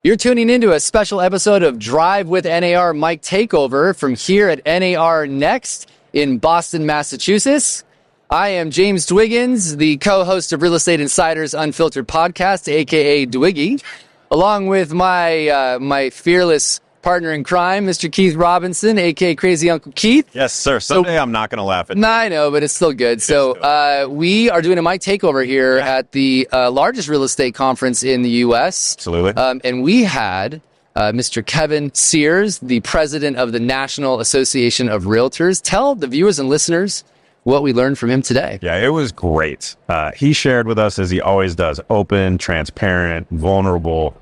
You're tuning into a special episode of Drive with NAR Mike Takeover from here at NAR NXT in Boston, Massachusetts. I am James Dwiggins, the co-host of Real Estate Insider's Unfiltered Podcast, aka Dwiggy, along with my fearless partner in crime, Mr. Keith Robinson, aka Crazy Uncle Keith. Yes, sir. Someday I'm not going to laugh at No, I know, but it's still good. So we are doing a Mike Takeover here at the largest real estate conference in the U.S. Absolutely. And we had Mr. Kevin Sears, the president of the National Association of Realtors. Tell the viewers and listeners what we learned from him today. Yeah, it was great. He shared with us, as he always does, open, transparent, vulnerable.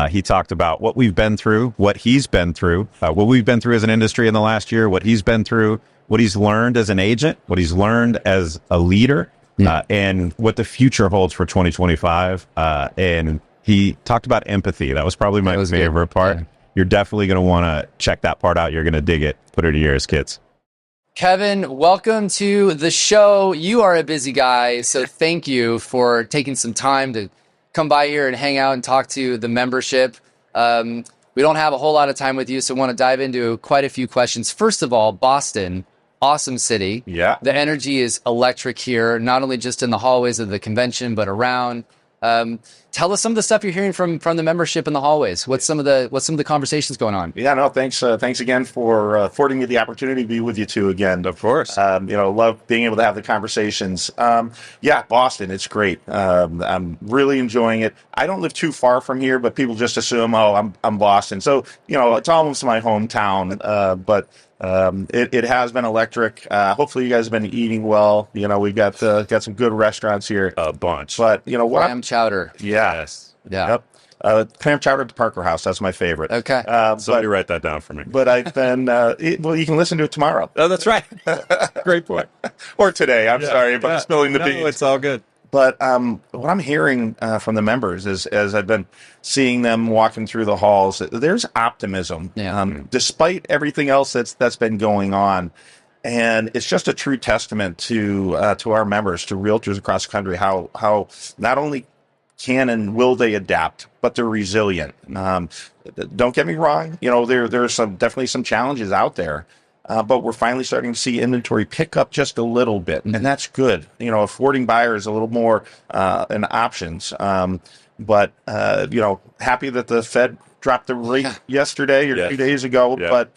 He talked about what we've been through, what he's been through, what we've been through as an industry in the last year, what he's been through, what he's learned as an agent, what he's learned as a leader, and what the future holds for 2025. And he talked about empathy. That was probably my favorite part. Yeah. You're definitely going to want to check that part out. You're going to dig it. Put it to yours, kids. Kevin, welcome to the show. You are a busy guy, so thank you for taking some time to come by here and hang out and talk to the membership. We don't have a whole lot of time with you, so I want to dive into quite a few questions. First of all, Boston, awesome city. Yeah. The energy is electric here, not only just in the hallways of the convention, but around. Tell us some of the stuff you're hearing from the membership in the hallways. What's some of the conversations going on? Yeah, no, thanks again for affording me the opportunity to be with you two again. Of course. Love being able to have the conversations. Yeah, Boston, it's great. I'm really enjoying it. I don't live too far from here, but people just assume, I'm Boston. So, it's almost my hometown, but it has been electric. Hopefully you guys have been eating well. We've got some good restaurants here. A bunch. But, what? Clam chowder. Yeah. Yes. Yeah. Yep. Clam chowder at the Parker House. That's my favorite. Okay. Somebody write that down for me. But I've been, you can listen to it tomorrow. Oh, that's right. Great point. Or today. I'm sorry about spilling the beans. No, it's all good. But what I'm hearing from the members is, as I've been seeing them walking through the halls, there's optimism, despite everything else that's been going on. And it's just a true testament to our members, to realtors across the country, how not only can and will they adapt, but they're resilient. Don't get me wrong, there's definitely some challenges out there. But we're finally starting to see inventory pick up just a little bit, and that's good. Affording buyers a little more in options. But happy that the Fed dropped the rate yesterday or 2 days ago. Yeah. But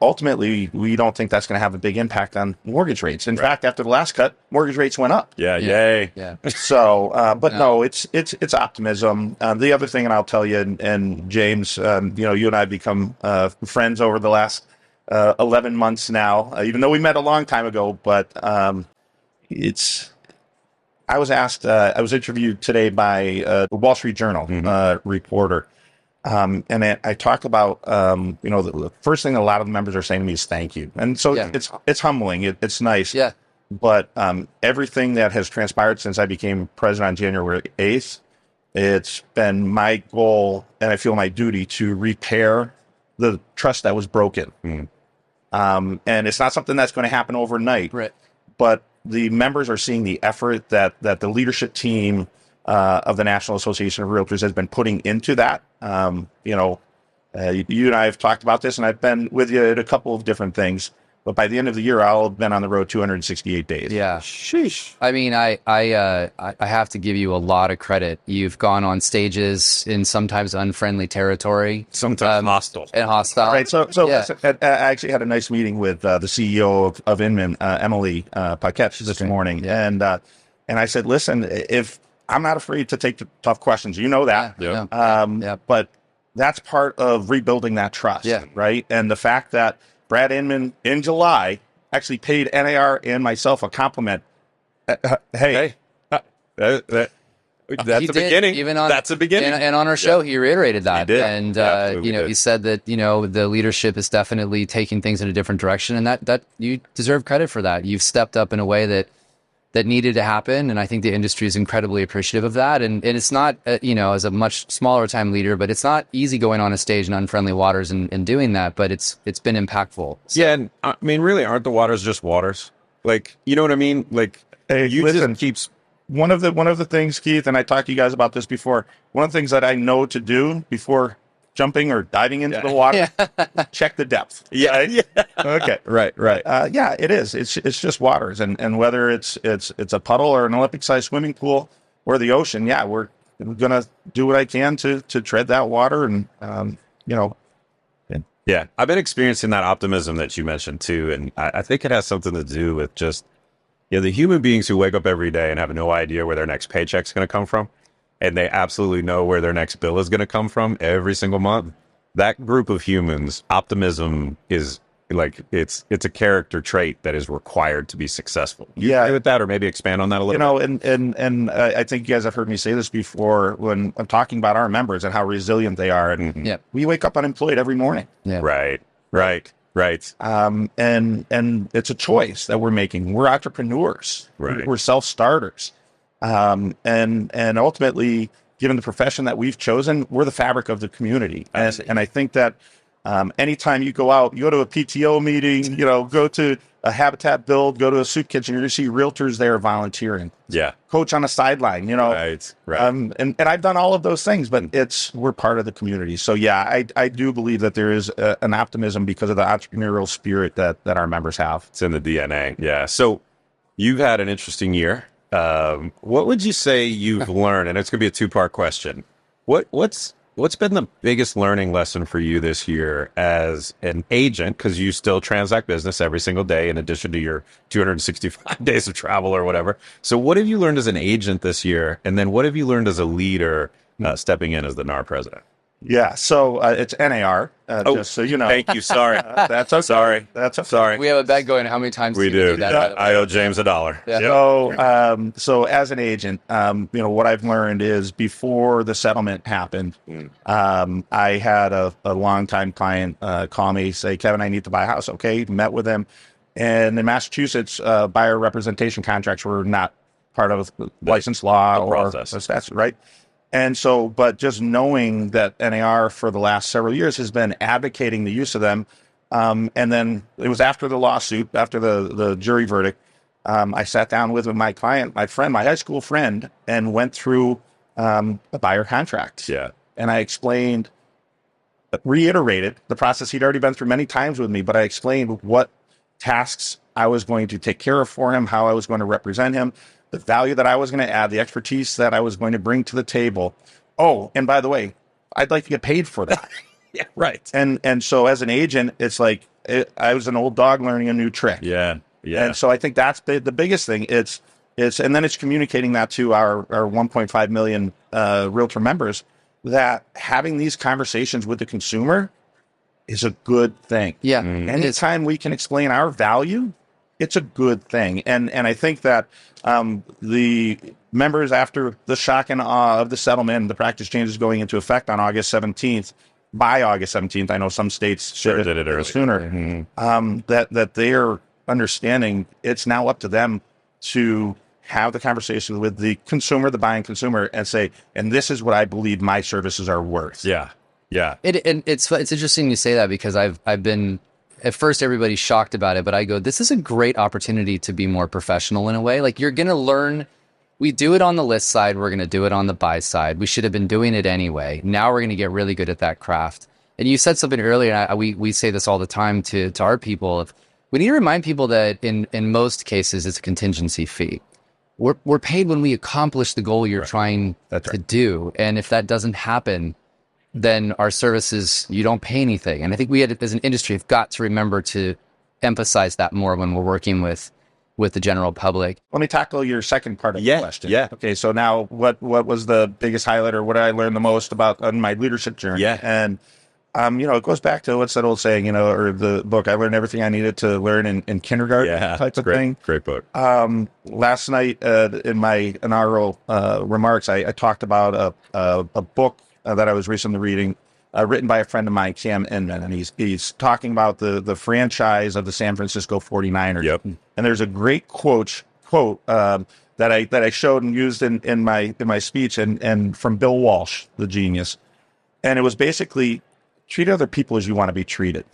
ultimately, we don't think that's going to have a big impact on mortgage rates. In fact, after the last cut, mortgage rates went up. Yeah, yay. Yeah. So, no, it's optimism. The other thing, and I'll tell you, and James, you and I have become friends over the last 11 months now, even though we met a long time ago, but I was interviewed today by a Wall Street Journal reporter, and I talked about, the first thing a lot of the members are saying to me is thank you. And so it's humbling. It's nice. Yeah. But everything that has transpired since I became president on January 8th, it's been my goal, and I feel my duty, to repair the trust that was broken. And it's not something that's going to happen overnight, right? But the members are seeing the effort that the leadership team of the National Association of Realtors has been putting into that. You and I have talked about this, and I've been with you at a couple of different things. But by the end of the year, I'll have been on the road 268 days. Yeah. Sheesh. I mean, I have to give you a lot of credit. You've gone on stages in sometimes unfriendly territory. Sometimes hostile. And hostile. Right. So I actually had a nice meeting with the CEO of Inman, Emily Paquette, this morning. Yeah. And I said, listen, if I'm not afraid to take the tough questions, you know that. Yeah. But that's part of rebuilding that trust. Yeah. Right. And the fact that Brad Inman in July actually paid NAR and myself a compliment. Hey. That's a beginning. That's a beginning. And on our show, he reiterated that. He did. And, he said that, the leadership is definitely taking things in a different direction, and that you deserve credit for that. You've stepped up in a way that needed to happen, and I think the industry is incredibly appreciative of that. And it's not, as a much smaller time leader, but it's not easy going on a stage in unfriendly waters and doing that, but it's been impactful. So. Yeah, and I mean, really, aren't the waters just waters? Like, you know what I mean? Like, hey, you listen, just keeps one of the things, Keith, and I talked to you guys about this before. One of the things that I know to do before jumping or diving into the water, check the depth. Yeah. Right? Yeah. Okay. Right. Yeah, it is. It's just waters, and whether it's a puddle or an Olympic-sized swimming pool or the ocean, yeah, we're gonna do what I can to tread that water, and you know. Yeah, I've been experiencing that optimism that you mentioned too, and I think it has something to do with just the human beings who wake up every day and have no idea where their next paycheck's going to come from, and they absolutely know where their next bill is going to come from every single month. That group of humans, optimism is like it's a character trait that is required to be successful. You agree with that, or maybe expand on that a little bit? And I think you guys have heard me say this before when I'm talking about our members and how resilient they are. And we wake up unemployed every morning. Yeah. Right. And it's a choice that we're making. We're entrepreneurs. Right. We're self-starters. And ultimately, given the profession that we've chosen, we're the fabric of the community. And I think that anytime you go out, you go to a PTO meeting, go to a Habitat build, go to a soup kitchen, you're going to see realtors there volunteering. Yeah. Coach on the sideline, Right. And I've done all of those things, but we're part of the community. So yeah, I do believe that there is an optimism because of the entrepreneurial spirit that our members have. It's in the DNA. Yeah. So you've had an interesting year. What would you say you've learned? And it's going to be a two-part question. What's been the biggest learning lesson for you this year as an agent? Because you still transact business every single day in addition to your 265 days of travel or whatever. So what have you learned as an agent this year? And then what have you learned as a leader stepping in as the NAR president? Yeah, so it's NAR, just so you know. Thank you. Sorry. That's okay. Sorry. That's okay. Sorry. We have a bet going. How many times We do. that? I owe James $1. Yeah. So as an agent, what I've learned is before the settlement happened, I had a longtime client call me, say, Kevin, I need to buy a house. Okay, met with him. And in Massachusetts, buyer representation contracts were not part of licensed law or statute, right? And so, but just knowing that NAR for the last several years has been advocating the use of them, and then it was after the lawsuit, after the jury verdict, I sat down with my client, my friend, my high school friend, and went through a buyer contract. Yeah. And I explained, reiterated the process he'd already been through many times with me, but I explained what tasks I was going to take care of for him, how I was going to represent him, the value that I was going to add, the expertise that I was going to bring to the table. Oh, and by the way, I'd like to get paid for that. Yeah, right. And so as an agent, it's like I was an old dog learning a new trick. Yeah. And so I think that's the biggest thing. It's and then it's communicating that to our 1.5 million realtor members, that having these conversations with the consumer is a good thing. Yeah. Anytime we can explain our value, it's a good thing. And I think that the members, after the shock and awe of the settlement, the practice changes going into effect on August 17th, by August 17th, I know some states did it early. sooner, that they are understanding it's now up to them to have the conversation with the consumer, the buying consumer, and say, and this is what I believe my services are worth. Yeah. Yeah. It's interesting you say that, because I've been, at first everybody's shocked about it, but I go, this is a great opportunity to be more professional in a way. Like, you're going to learn, we do it on the list side, we're going to do it on the buy side. We should have been doing it anyway. Now we're going to get really good at that craft. And you said something earlier, and we say this all the time to our people. We need to remind people that in most cases, it's a contingency fee. We're paid when we accomplish the goal you're trying to do. And if that doesn't happen, then our services, you don't pay anything. And I think we as an industry have got to remember to emphasize that more when we're working with the general public. Let me tackle your second part of the question. Yeah. Okay, so now what was the biggest highlight, or what did I learn the most about on my leadership journey? Yeah. And it goes back to what's that old saying, or the book, I learned everything I needed to learn in kindergarten type of thing. Great book. Last night in my inaugural remarks, I talked about a book that I was recently reading, written by a friend of mine, Cam Inman, and he's talking about the franchise of the San Francisco 49ers. Yep. And there's a great quote that I showed and used in my speech, and from Bill Walsh, the genius. And it was basically, treat other people as you want to be treated,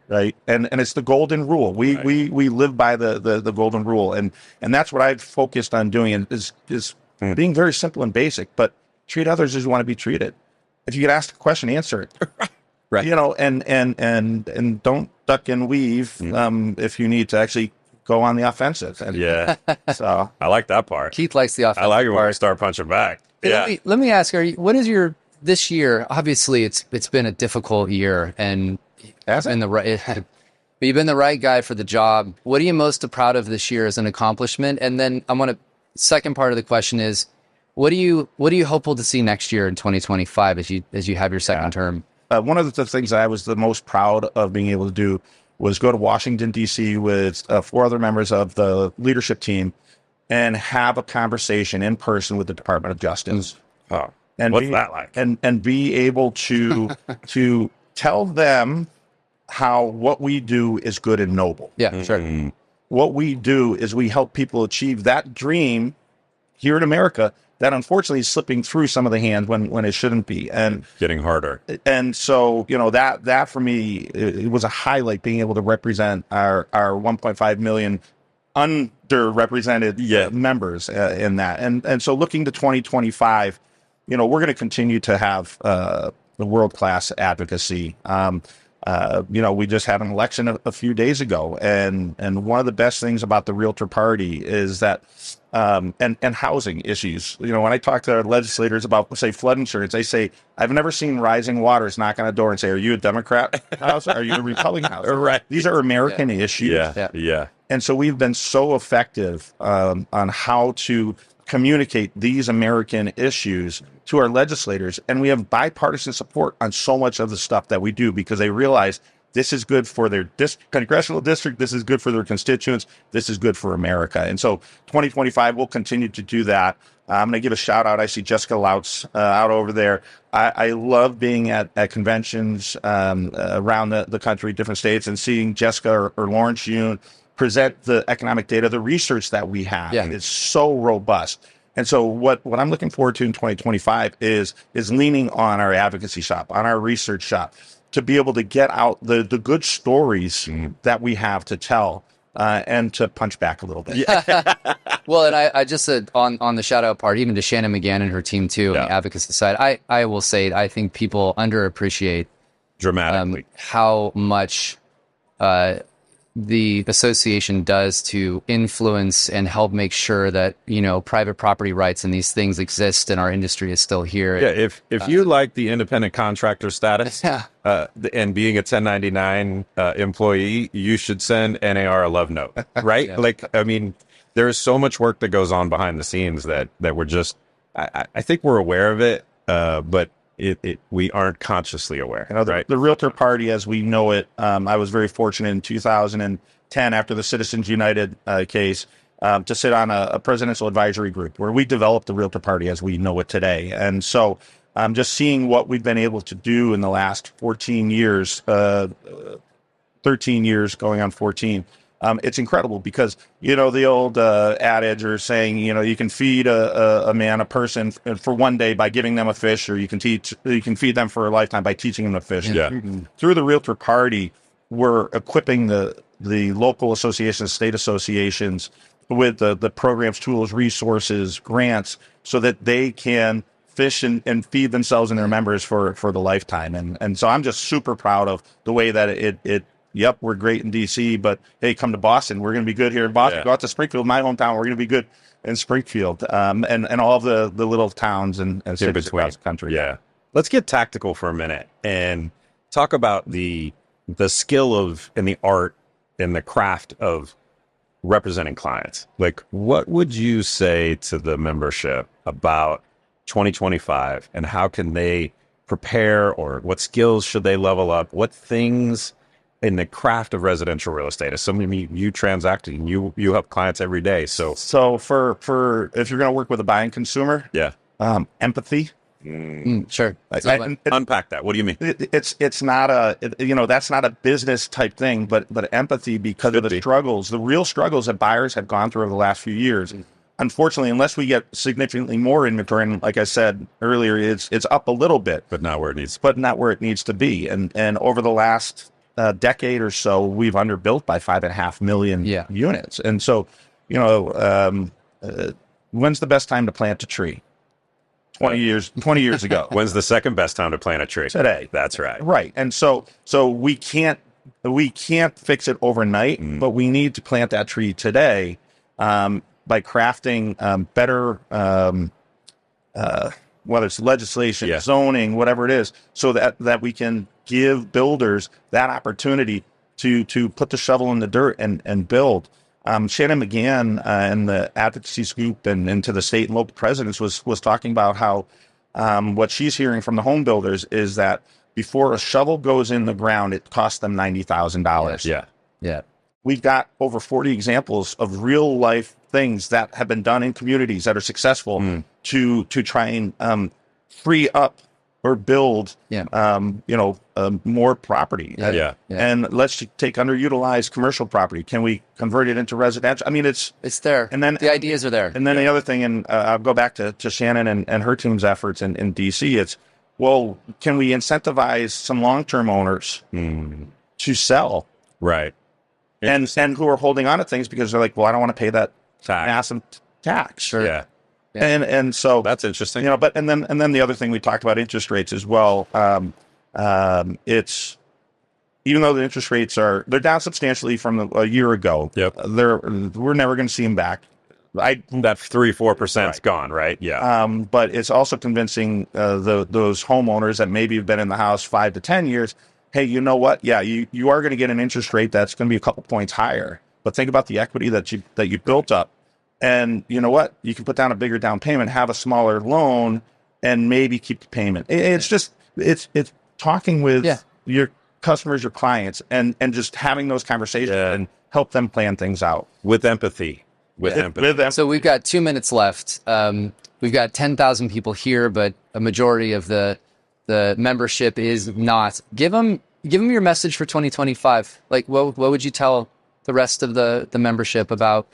right? And it's the golden rule. We live by the golden rule, and that's what I've focused on doing, is being very simple and basic, but treat others as you want to be treated. If you get asked a question, answer it. Right. And don't duck and weave if you need to actually go on the offensive. And so I like that part. Keith likes the offensive I like it when part. we start punching back. Hey, let me ask, what is your this year? Obviously, it's been a difficult year, and Has it? been the right. But you've been the right guy for the job. What are you most proud of this year as an accomplishment? And then second part of the question is, what are you hopeful to see next year in 2025 as you have your second term? One of the things I was the most proud of being able to do was go to Washington, D.C. with 4 other members of the leadership team and have a conversation in person with the Department of Justice. Oh, and what's that like? And be able to to tell them how what we do is good and noble. Yeah, sure. What we do is we help people achieve that dream here in America that unfortunately is slipping through some of the hands when it shouldn't be, and getting harder. And so, that for me, it was a highlight, being able to represent our 1.5 million underrepresented members in that. And so looking to 2025, we're going to continue to have the world-class advocacy. We just had an election a few days ago, and one of the best things about the Realtor Party is that and housing issues. When I talk to our legislators about, say, flood insurance, they say, I've never seen Rising Waters knock on a door and say, are you a Democrat house? Are you a Republican house? Right. These are American issues. Yeah. And so we've been so effective on how to communicate these American issues to our legislators. And we have bipartisan support on so much of the stuff that we do, because they realize this is good for their congressional district. This is good for their constituents. This is good for America. And so 2025, we'll continue to do that. I'm going to give a shout out. I see Jessica Lautz out over there. I love being at conventions around the country, different states, and seeing Jessica or Lawrence Yoon present the economic data. The research that we have is so robust. And so what I'm looking forward to in 2025 is leaning on our advocacy shop, on our research shop, to be able to get out the good stories that we have to tell and to punch back a little bit. Well, and I just said on the shout out part, even to Shannon McGann and her team too, on the advocacy side, I will say, I think people underappreciate dramatically how much the association does to influence and help make sure that, private property rights and these things exist and our industry is still here. Yeah, if you like the independent contractor status and being a 1099 employee, you should send NAR a love note, right? There is so much work that goes on behind the scenes that we're just, I think we're aware of it, but we aren't consciously aware. Right? The Realtor Party, as we know it, I was very fortunate in 2010, after the Citizens United case, to sit on a presidential advisory group where we developed the Realtor Party as we know it today. And so just seeing what we've been able to do in the last 14 years, 13 years going on 14, it's incredible, because, the old adage or saying, you can feed a person for one day by giving them a fish, or you can feed them for a lifetime by teaching them to fish. Through the Realtor Party, we're equipping the local associations, state associations with the programs, tools, resources, grants, so that they can fish and feed themselves and their members for the lifetime. And so I'm just super proud of the way that it yep, we're great in D.C., but hey, come to Boston. We're going to be good here in Boston. Go out to Springfield, my hometown. We're going to be good in Springfield, and all of the little towns and cities across the country. Yeah. Let's get tactical for a minute and talk about the skill of and the art and the craft of representing clients. Like, what would you say to the membership about 2025, and how can they prepare, or what skills should they level up? What things in the craft of residential real estate, as something you transact and you help clients every day. So for if you're going to work with a buying consumer, empathy. Sure. Unpack that. What do you mean? It's not that's not a business type thing, but empathy, because of the struggles, the real struggles that buyers have gone through over the last few years. Unfortunately, unless we get significantly more inventory, and like I said earlier, it's up a little bit, but not where it needs to be. And over the last decade or so, we've underbuilt by 5.5 million units. And so, when's the best time to plant a tree? 20 years ago. When's the second best time to plant a tree? Today. That's right. Right. And so we can't fix it overnight, but we need to plant that tree today by crafting better, whether it's legislation, zoning, whatever it is, so that we can give builders that opportunity to put the shovel in the dirt and build. Shannon McGann and the Advocacy Scoop and to the state and local presidents was talking about how what she's hearing from the home builders is that before a shovel goes in the ground, it costs them $90,000. Yeah. We've got over 40 examples of real life things that have been done in communities that are successful to try and free up or build, more property. And let's take underutilized commercial property. Can we convert it into residential? I mean, it's there. And then the ideas are there. And then the other thing, and I'll go back to Shannon and her team's efforts in DC. It's, well, can we incentivize some long-term owners to sell? Right. And who are holding on to things because they're like, well, I don't want to pay that massive tax. Sure. Yeah. And so that's interesting. And then the other thing we talked about interest rates as well. It's, even though the interest rates they're down substantially from a year ago. Yep. We're never going to see them back. That 3-4% is gone, right? Yeah. But it's also convincing those homeowners that maybe have been in the house 5 to 10 years. Hey, you know what? Yeah, you are going to get an interest rate that's going to be a couple points higher. But think about the equity that you built up. And you know what? You can put down a bigger down payment, have a smaller loan, and maybe keep the payment. It's just it's talking with your customers, your clients, and just having those conversations and help them plan things out with empathy. With empathy. So we've got 2 minutes left. We've got 10,000 people here, but a majority of the membership is not. Give them your message for 2025. Like, what would you tell the rest of the membership about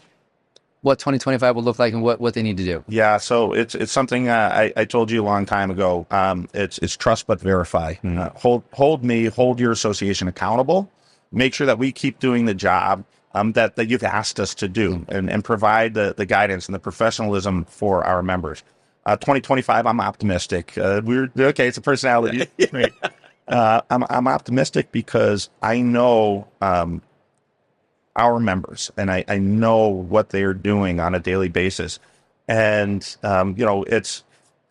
what 2025 will look like and what they need to do? Yeah, so it's something I told you a long time ago. It's trust but verify. Hold your association accountable. Make sure that we keep doing the job that you've asked us to do, and provide the guidance and the professionalism for our members. 2025, I'm optimistic. It's a personality. I'm optimistic because I know our members, and I know what they are doing on a daily basis. And,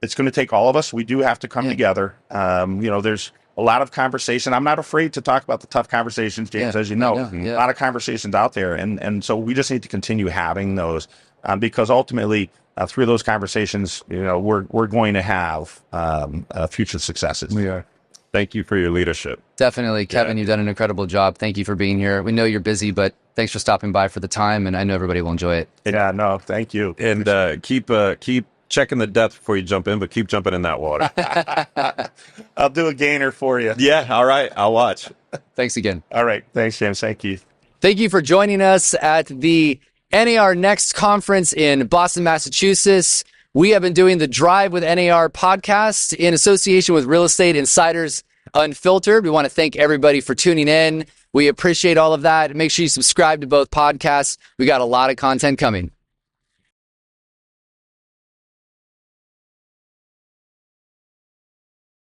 it's going to take all of us. We do have to come together. There's a lot of conversation. I'm not afraid to talk about the tough conversations, James, as you know. A lot of conversations out there. And so we just need to continue having those because ultimately through those conversations, we're going to have future successes. We are. Thank you for your leadership. Definitely. Kevin, you've done an incredible job. Thank you for being here. We know you're busy, but thanks for stopping by for the time, and I know everybody will enjoy it. Yeah, no, thank you. And keep checking the depth before you jump in, but keep jumping in that water. I'll do a gainer for you. Yeah, all right. I'll watch. Thanks again. All right. Thanks, James. Thank you. Thank you for joining us at the NAR NXT conference in Boston, Massachusetts. We have been doing the Drive with NAR podcast in association with Real Estate Insiders Unfiltered. We want to thank everybody for tuning in. We appreciate all of that. Make sure you subscribe to both podcasts. We got a lot of content coming.